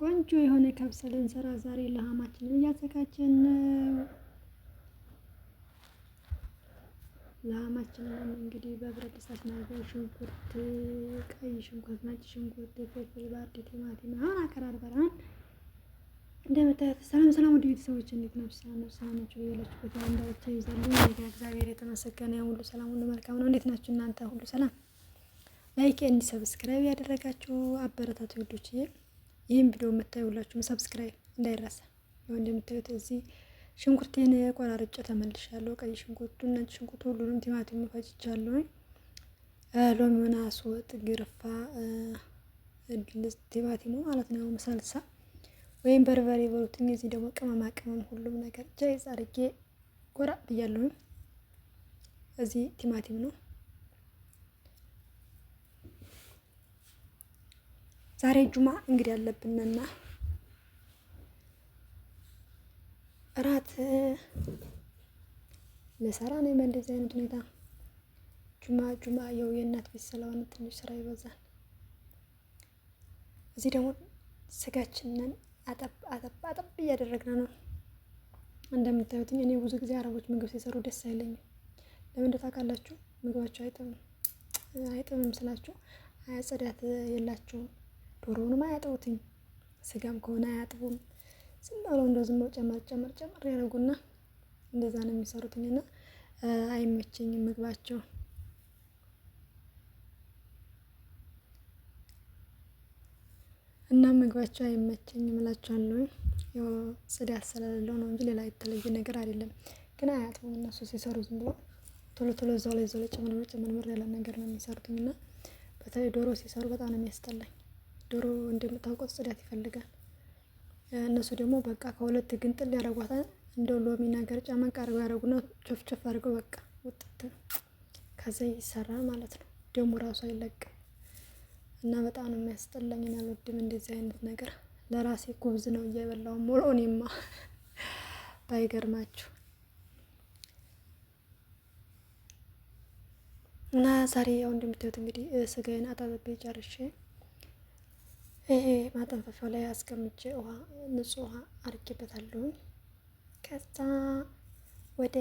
ቆንጆ የሆነ ከብሰ ልንሰራ ዛሬ ለሀማችንን እያዘጋጀን ነው። ለሀማችንን እንግዲህ በብረት ድስት ላይ ሽንኩርት፣ ቀይ ሽንኩርት፣ ነጭ ሽንኩርት፣ ፍልፍል፣ ባርዲ፣ ቲማቲም አሁን አቀራርበናል። እንደምታዩት ሰላም ሰላም ውድ ቤተሰቦች እንዴት ናችሁ? ሰላም ናችሁ? ያላችሁበት ያው እንዳውቻ ይዛልኝ እግዚአብሔር የተመሰገነ ሁሉ ሰላም ሁሉ መልካም ነው። እንዴት ናችሁ እናንተ? ሁሉ ሰላም። ላይክ ኤንድ ሰብስክራይብ ያደረጋችሁ አበረታቱ ውዶችዬ። ይህን ቪዲዮ የምታዩላችሁ ሰብስክራይብ እንዳይረሳ። ያው እንደምታዩት እዚህ ሽንኩርቴን ቆራርጬ ተመልሻለሁ። ቀይ ሽንኩርቱ፣ ነጭ ሽንኩርቱ፣ ሁሉንም ቲማቲም ፈጭቻለሁ። ሎሚውን አስወጥ ግርፋ ቲማቲሙ ማለት ነው ሰልሳ ወይም በርበሬ በሉትኝ። እዚህ ደግሞ ቅመማ ቅመም ሁሉም ነገር ጃይዝ አድርጌ ጎራ ብያለሁ። እዚህ ቲማቲም ነው። ዛሬ ጁማ እንግዲህ ያለብንና እራት ለሰራ ነው። በእንደዚህ አይነት ሁኔታ ጁማ ያው የእናት ቤት ስለሆነ ትንሽ ስራ ይበዛል። እዚህ ደግሞ ስጋችንን አጠብ እያደረግን ነው። እንደምታዩት እኔ ብዙ ጊዜ አረቦች ምግብ ሲሰሩ ደስ አይለኝም። ለምን እንደው ታውቃላችሁ? ምግባቸው አይጥምም ስላችሁ ጽዳት የላቸውም። ዶሮውንም አያጥቡትኝ፣ ስጋም ከሆነ አያጥቡም። ዝም ብለው እንደው ዝም ብለው ጨመር ያደርጉና እንደዛ ነው የሚሰሩትኝና አይመቸኝም ምግባቸው። እና ምግባቸው አይመቸኝም እላቸዋለሁ። ያው ጽዳት ስለሌለው ነው እንጂ ሌላ የተለየ ነገር አይደለም። ግን አያጥቡም እነሱ ሲሰሩ ዝም ብለው ቶሎ እዛው ላይ ጨመርመር ያለ ነገር ነው የሚሰሩትኝ። እና በተለይ ዶሮ ሲሰሩ በጣም ነው የሚያስጠላኝ። ዶሮ እንደምታውቁት ጽዳት ይፈልጋል። እነሱ ደግሞ በቃ ከሁለት ግንጥል ያደርጓታል። እንደው ሎሚ ነገር ጨመቅ አድርገው ያደርጉና ቾፍ አድርገው በቃ ውጥት ከዛ ይሰራል ማለት ነው። ደግሞ ራሱ አይለቅም እና በጣም ነው የሚያስጠላኝ። አልወድም እንደዚህ አይነት ነገር። ለራሴ ጉብዝ ነው እየበላሁ ሞሎ እኔማ ባይገርማችሁ። እና ዛሬ ያው እንደምታዩት እንግዲህ ስጋዬን አጣጥቤ ጨርሼ ይሄ ማጠንፈፊያው ላይ አስቀምጬ ንጹህ ውሃ አድርጌበታለሁ። ከዛ ወደ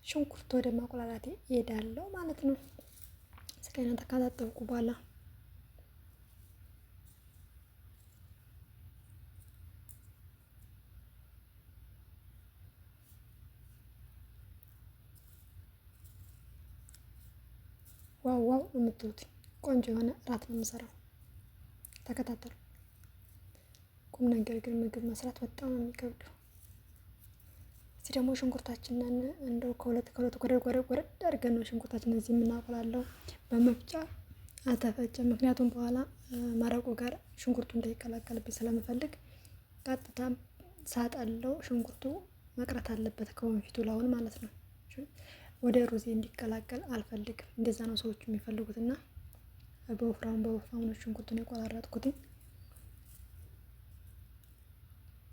ሽንኩርት ወደ ማቁላላቴ እሄዳለሁ ማለት ነው። ስጋዬን ካጣጠብኩ በኋላ ዋው የምትሉት ቆንጆ የሆነ እራት ነው የምሰራው። ተከታተሉ። ቁም ነገር ግን ምግብ መስራት በጣም ነው የሚከብደው። እዚህ ደግሞ ሽንኩርታችንን እንደው ከሁለት ጎረድ አድርገን ነው ሽንኩርታችንን እዚህ የምናቆላለው። በመፍጫ አልተፈጨም። ምክንያቱም በኋላ መረቁ ጋር ሽንኩርቱ እንዳይቀላቀልብኝ ስለምፈልግ ቀጥታ ሳጠለው ሽንኩርቱ መቅረት አለበት ከወንፊቱ ላውን ማለት ነው። ወደ ሩዜ እንዲቀላቀል አልፈልግም። እንደዛ ነው ሰዎቹ የሚፈልጉትና በወፍራሙ ነው ሽንኩርቱን የቆራረጥኩት።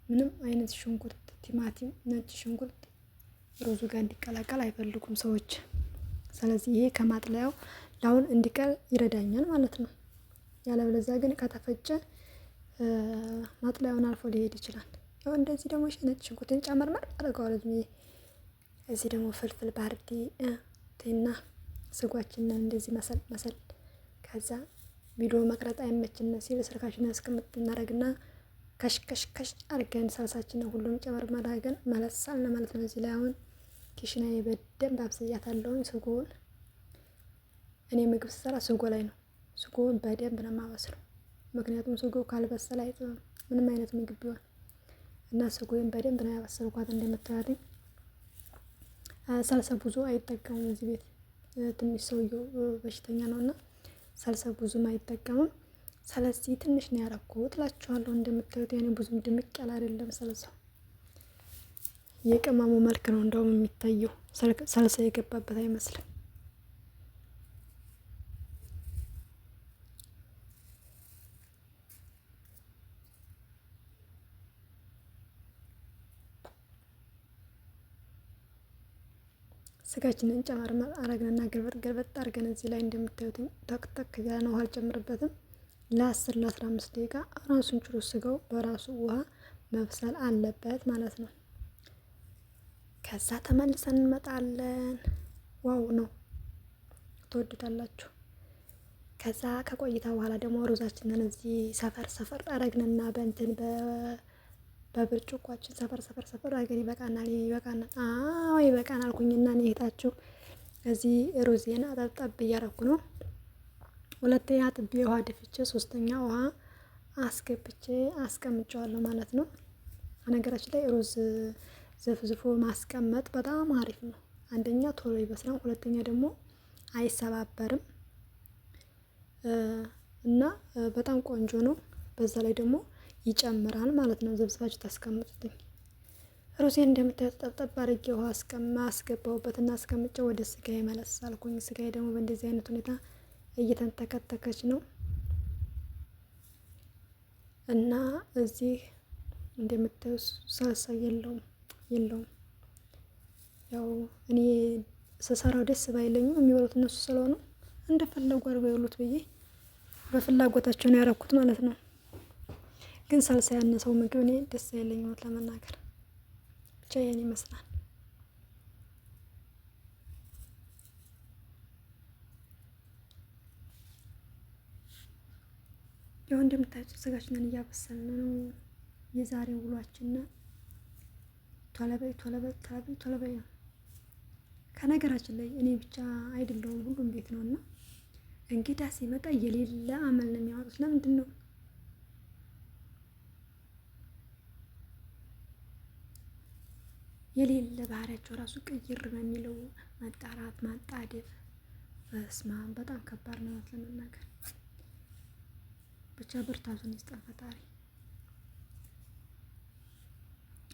ምንም አይነት ሽንኩርት፣ ቲማቲም፣ ነጭ ሽንኩርት ሩዙ ጋር እንዲቀላቀል አይፈልጉም ሰዎች። ስለዚህ ይሄ ከማጥለያው ላውን እንዲቀር ይረዳኛል ማለት ነው። ያለበለዚያ ግን ከተፈጨ ማጥለያውን አልፎ ሊሄድ ይችላል። ያው እንደዚህ ደግሞ ነጭ ሽንኩርትን ጨመርመር አድርገዋለሁ። እዚህ ደግሞ ፍልፍል ባርዲ ቴና ስጓችንን እንደዚህ መሰል ከዛ ቪዲዮ መቅረጥ አይመችም ሲል ስልካችንን አስቀምጥ እናደርግና ከሽ አድርገን ሳልሳችንን ሁሉም ጨመርመር አድርገን መለሳል ማለት ነው። እዚህ ላይ አሁን ኪሽናዬ በደንብ አብስያታለሁ። ስጎውን እኔ ምግብ ስሰራ ስጎ ላይ ነው። ስጎውን በደንብ ነው የማበስለው። ምክንያቱም ስጎ ካልበሰለ አይጥምም ምንም አይነት ምግብ ቢሆን እና ስጎውን በደንብ ነው ያበሰልኳት። እንደምታዩት ሳልሳ ብዙ አይጠቀሙም እዚህ ቤት። ትንሽ ሰውየው በሽተኛ ነውና ሳልሳ ብዙም አይጠቀሙም። ስለዚህ ትንሽ ነው ያደረኩት እላችኋለሁ። እንደምታዩት ያኔ ብዙም ድምቅ ያለ አይደለም ሳልሳው። የቅመሙ መልክ ነው እንደውም የሚታየው፣ ሳልሳ የገባበት አይመስልም። ስጋችንን ጨመር አረግንና ገልበጥ አድርገን እዚህ ላይ እንደምታዩት ተክተክ እያለ ነው። ውሃ አልጨምርበትም። ለ10-15 ደቂቃ ራሱን ችሎ ስጋው በራሱ ውሃ መብሰል አለበት ማለት ነው። ከዛ ተመልሰን እንመጣለን። ዋው ነው፣ ትወዱታላችሁ። ከዛ ከቆይታ በኋላ ደግሞ ሩዛችንን እዚህ ሰፈር አረግንና በእንትን በብርጭቋችን ሰፈር አድርገን ይበቃናል። አዎ ይበቃናል አልኩኝና እኔ እህታችሁ እዚህ ሩዜን አጠብጠብ እያረኩ ነው። ሁለተኛ አጥቤ ውሃ ደፍቼ ሶስተኛ ውሃ አስገብቼ አስቀምጨዋለሁ ማለት ነው። ነገራችን ላይ ሩዝ ዘፍዝፎ ማስቀመጥ በጣም አሪፍ ነው። አንደኛ ቶሎ ይበስላል፣ ሁለተኛ ደግሞ አይሰባበርም እና በጣም ቆንጆ ነው። በዛ ላይ ደግሞ ይጨምራል ማለት ነው። ዘብዝባችሁ ታስቀምጡትኝ። ሩዜን እንደምታዩት ጠብጠብ አድርጌ ውሃ አስገባሁበትና አስቀምጬ ወደ ስጋዬ መለስ አልኩኝ። ስጋዬ ደግሞ በእንደዚህ አይነት ሁኔታ እየተንተከተከች ነው እና እዚህ እንደምታዩት ሳልሳ የለውም። ያው እኔ ስሰራው ደስ ባይለኝም የሚበሉት እነሱ ስለሆኑ እንደፈለጉ አድርገው ይብሉት ብዬ በፍላጎታቸው ነው ያደረኩት ማለት ነው። ግን ሳልሳ ያነሰው ምግብ እኔ ደስ አይለኝም ለመናገር። ብቻ ያን ይመስላል። ያው እንደምታዩት ስጋችንን እያበሰልን ነው። የዛሬው ውሏችን ቶሎ በይ ነው። ከነገራችን ላይ እኔ ብቻ አይደለሁም፣ ሁሉም ቤት ነው እና እንግዳ ሲመጣ የሌለ አመል ነው የሚያወጡት። ለምንድን ነው? የሌለ ባህሪያቸው ራሱ ቅይር ነው የሚለው። መጣራት ማጣደፍ፣ በስማ በጣም ከባድ ነው ለመናገር። ብቻ ብርታቱን ይስጠን ፈጣሪ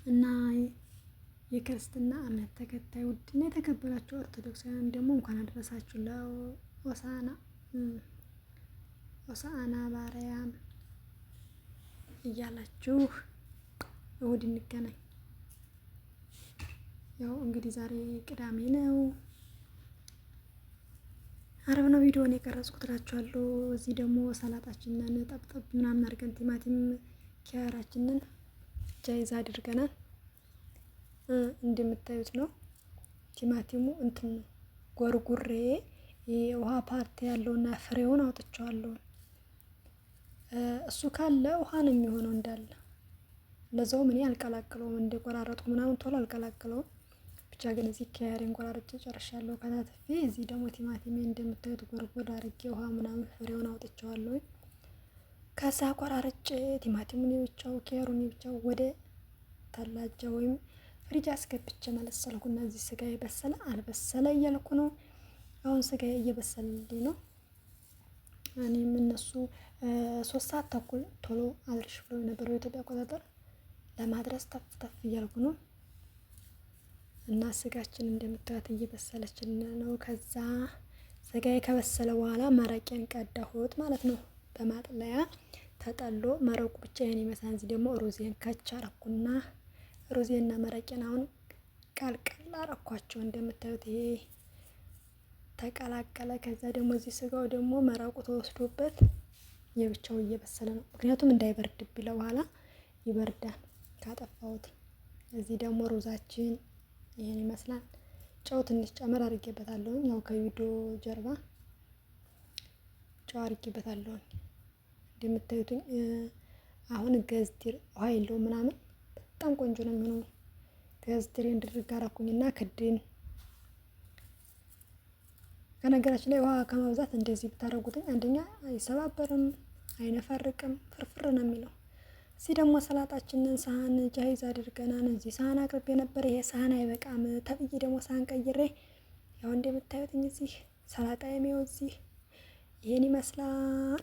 እና የክርስትና እምነት ተከታይ ውድና የተከበራችሁ ኦርቶዶክሳውያን ደግሞ እንኳን አደረሳችሁ ሆሳዕና በአርያም እያላችሁ እሁድ እንገናኝ። ያው እንግዲህ ዛሬ ቅዳሜ ነው፣ አርብ ነው ቪዲዮውን የቀረጽኩት እላችኋለሁ። እዚህ ደግሞ ሰላጣችንን ጠብጠብ ምናምን አድርገን ቲማቲም ኪያራችንን ጃይዛ አድርገናል። እንደምታዩት ነው። ቲማቲሙ እንትን ነው ጎርጉሬ የውሃ ፓርቲ ያለውና ፍሬውን አውጥቼዋለሁ። እሱ ካለ ውሃ ነው የሚሆነው እንዳለ። ለዛውም እኔ አልቀላቅለውም፣ እንደቆራረጥኩ ምናምን ቶሎ አልቀላቅለውም። ብቻ ግን እዚህ ኪያሬን ቆራርጬ ጨርሻለሁ ከታትፌ። እዚህ ደግሞ ቲማቲሜ እንደምታዩት ጎርጎር አድርጌ ውሃ ምናምን ፍሬውን አውጥቼዋለሁ። ከዛ ቆራርጬ ቲማቲሙን የብቻው ኪያሩን የብቻው ወደ ተላጃ ወይም ፍሪጅ አስገብቼ መለሰልኩና እዚህ ስጋ የበሰለ አልበሰለ እያልኩ ነው። አሁን ስጋ እየበሰለልኝ ነው። እኔም እነሱ 3 ሰዓት ተኩል ቶሎ አድርሽ ብሎ የነበረው የኢትዮጵያ አቆጣጠር ለማድረስ ተፍ እያልኩ ነው እና ስጋችን እንደምታዩት እየበሰለችልን ነው። ከዛ ስጋዬ ከበሰለ በኋላ መረቄን ቀዳሁት ማለት ነው። በማጥለያ ተጠሎ መረቁ ብቻ ይሄን ይመስላል። እዚህ ደግሞ ሩዜን ከቻረኩና ሩዜና መረቄን አሁን ቀልቀል አረኳቸው። እንደምታዩት ይሄ ተቀላቀለ። ከዛ ደግሞ እዚህ ስጋው ደግሞ መረቁ ተወስዶበት የብቻው እየበሰለ ነው። ምክንያቱም እንዳይበርድብኝ ለበኋላ ይበርዳል ካጠፋሁት። እዚህ ደግሞ ሩዛችን ይሄን ይመስላል። ጨው ትንሽ ጨመር አድርጌበታለሁ። ያው ከቪዲዮ ጀርባ ጨው አድርጌበታለሁ። እንደምታዩት አሁን ገዝዲር ውሃ የለውም ምናምን በጣም ቆንጆ ነው የሚሆነው። ገዝዲር እንድርግ አደረኩኝና ክድን። ከነገራችን ላይ ውሃ ከመብዛት እንደዚህ ብታደርጉትኝ አንደኛ አይሰባበርም፣ አይነፋርቅም፣ ፍርፍር ነው የሚለው። እዚህ ደግሞ ሰላጣችንን ሳህን ጃይዝ አድርገናል። እዚህ ሳህን አቅርቤ ነበር። ይሄ ሳህን አይበቃም ተብዬ ደግሞ ሳህን ቀይሬ ያው እንደምታዩትኝ እዚህ ሰላጣ የሚው እዚህ ይሄን ይመስላል።